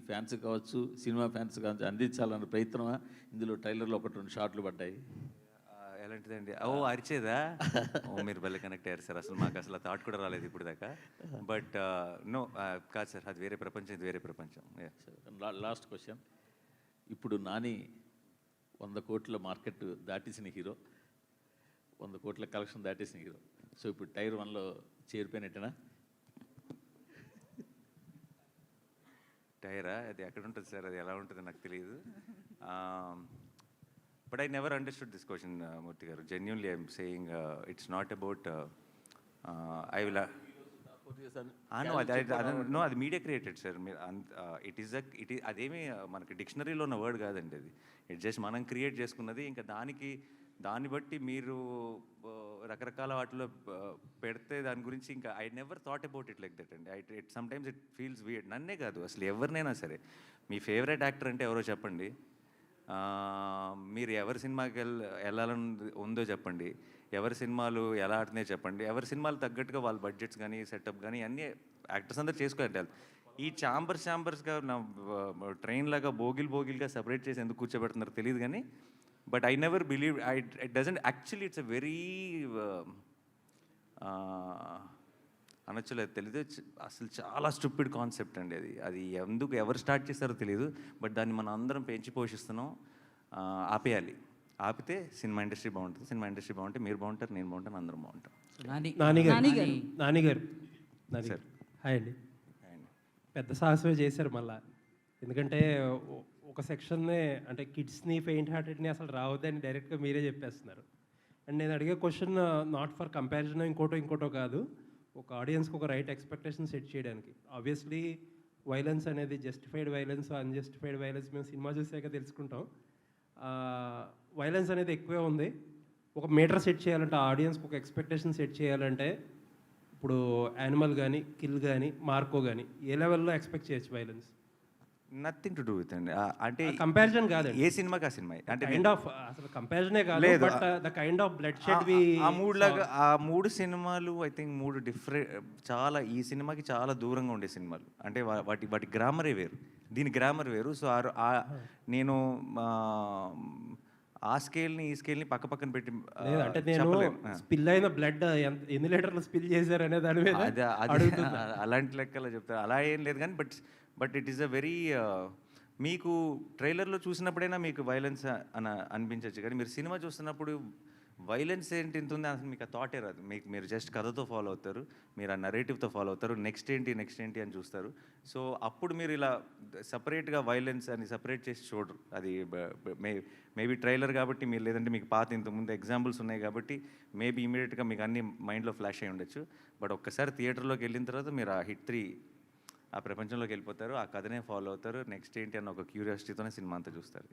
Fans కావచ్చు, cinema fans కావచ్చు అందించాలన్న ప్రయత్నమా? ఇందులో ట్రైలర్లో 1-2 షాట్లు పడ్డాయి. ఎలాంటిదండి? ఓ అరిచేదా? ఓ మీరు భలే కనెక్ట్ అయ్యారు సార్. అసలు మాకు అసలు థాట్ కూడా రాలేదు ఇప్పుడు దాకా. బట్ నో కాదు సార్, అది వేరే ప్రపంచం, ఇది వేరే ప్రపంచం. Last question. ఇప్పుడు నాని 100 కోట్ల మార్కెట్ దాటేసిన హీరో, 100 కోట్ల కలెక్షన్ దాటేసిన హీరో. సో ఇప్పుడు టైర్ 1లో చేరిపోయినట్టేనా? టైరా? అది ఎక్కడ ఉంటుంది సార్? అది ఎలా ఉంటుంది నాకు తెలియదు. But I never understood this question, Murthy garu. Genuinely I'm saying it's not about I will know, అది మీడియా క్రియేటెడ్ సార్. మీరు ఇట్ ఈస్ అదేమి మనకి డిక్షనరీలో ఉన్న వర్డ్ కాదండి అది. ఇట్ జస్ట్ మనం క్రియేట్ చేసుకున్నది. ఇంకా దాన్ని బట్టి మీరు రకరకాల వాటిలో పెడితే దాని గురించి ఇంకా I never thought about it like that అండి. It sometimes it feels weird. నన్నే కాదు, అసలు ఎవరినైనా సరే. మీ ఫేవరెట్ యాక్టర్ అంటే ఎవరో చెప్పండి, మీరు ఎవరి సినిమాకి వెళ్ళాలని ఉందో చెప్పండి, ఎవరి సినిమాలు ఎలా ఆడుతున్నాయో చెప్పండి, ఎవరి సినిమాలు తగ్గట్టుగా వాళ్ళ బడ్జెట్స్ కానీ సెటప్ కానీ అన్నీ యాక్టర్స్ అందరూ చేసుకోవాలి. ఈ ఛాంబర్స్గా నా ట్రైన్ లాగా బోగిల్గా సపరేట్ చేసి ఎందుకు కూర్చోబెడుతున్నారో తెలియదు కానీ, but I never believe it doesn't actually it's a very అనొచ్చులేదు తెలీదు, అసలు చాలా స్టూపిడ్ కాన్సెప్ట్ అండి అది. అది ఎందుకు ఎవరు స్టార్ట్ చేస్తారో తెలియదు, బట్ దాన్ని మనం అందరం పెంచి పోషిస్తున్నాం. ఆపేయాలి. ఆపితే సినిమా ఇండస్ట్రీ బాగుంటుంది. సినిమా ఇండస్ట్రీ బాగుంటే మీరు బాగుంటారు, నేను బాగుంటాను, అందరం బాగుంటాం. నానిగారు హాయ్ అండి. పెద్ద సాహసమే చేశారు మళ్ళా. ఎందుకంటే ఒక సెక్షన్నే అంటే కిడ్స్ని, పెయింట్ హార్టెడ్ని అసలు రావద్దని డైరెక్ట్గా మీరే చెప్పేస్తున్నారు. అండ్ నేను అడిగే క్వశ్చన్ నాట్ ఫర్ కంపారిజన్ ఇంకోటో కాదు, ఒక ఆడియన్స్కి ఒక రైట్ ఎక్స్పెక్టేషన్ సెట్ చేయడానికి. ఆబ్వియస్లీ వైలెన్స్ అనేది జస్టిఫైడ్ వైలెన్స్, అన్జస్టిఫైడ్ వైలెన్స్ మేము సినిమా చూసాక తెలుసుకుంటాం. వైలెన్స్ అనేది ఎక్కువే ఉంది. ఒక మీటర్ సెట్ చేయాలంటే, ఆడియన్స్కి ఒక ఎక్స్పెక్టేషన్ సెట్ చేయాలంటే, ఇప్పుడు యానిమల్ కానీ, కిల్ కానీ, మార్కో కానీ ఏ లెవెల్లో ఎక్స్పెక్ట్ చేయొచ్చు violence? Nothing to do with అండి. అంటే కంపారిజన్ కాదు, ఏ సినిమాకి ఆ సినిమా అంటే కైండ్ ఆఫ్ అసలు కంపారిజనే కాదు, but the kind of bloodshed we ఆ మూడు సినిమాలు ఐ థింక్ 3 డిఫరెంట్, చాలా ఈ సినిమాకి చాలా దూరంగా ఉండే సినిమాలు. అంటే వాటి గ్రామరే వేరు, దీని గ్రామర్ వేరు. సో నేను ఆ స్కేల్ని ఈ స్కేల్ని పక్కన పెట్టి అంటే నేను స్పిల్ అయిన బ్లడ్ ఎన్ని లీటర్లు స్పిల్ చేశారు అనే దాని మీద అలాంటి లెక్కలో చెప్తారు. అలా ఏం లేదు కానీ but it is a very, మీకు ట్రైలర్లో చూసినప్పుడైనా మీకు వైలెన్స్ అనిపించవచ్చు, కానీ మీరు సినిమా చూస్తున్నప్పుడు వైలెన్స్ ఏంటి ఇంత ఉంది అసలు మీకు ఆ థాటే రాదు. మీరు జస్ట్ కథతో ఫాలో అవుతారు, మీరు ఆ నరేటివ్తో ఫాలో అవుతారు, నెక్స్ట్ ఏంటి అని చూస్తారు. సో అప్పుడు మీరు ఇలా సపరేట్గా వైలెన్స్ అని సపరేట్ చేసి చూడరు. అది మేబీ ట్రైలర్ కాబట్టి మీరు, లేదంటే మీకు పాత ఇంతకుముందు ఎగ్జాంపుల్స్ ఉన్నాయి కాబట్టి మేబీ ఇమీడియట్గా మీకు అన్ని మైండ్లో ఫ్లాష్ అయి ఉండొచ్చు. బట్ ఒక్కసారి థియేటర్లోకి వెళ్ళిన తర్వాత మీరు ఆ హిట్ 3 ఆ ప్రపంచంలోకి వెళ్ళిపోతారు, ఆ కథనే ఫాలో అవుతారు, నెక్స్ట్ ఏంటి అన్న ఒక క్యూరియాసిటీతోనే సినిమా అంతా చూస్తారు.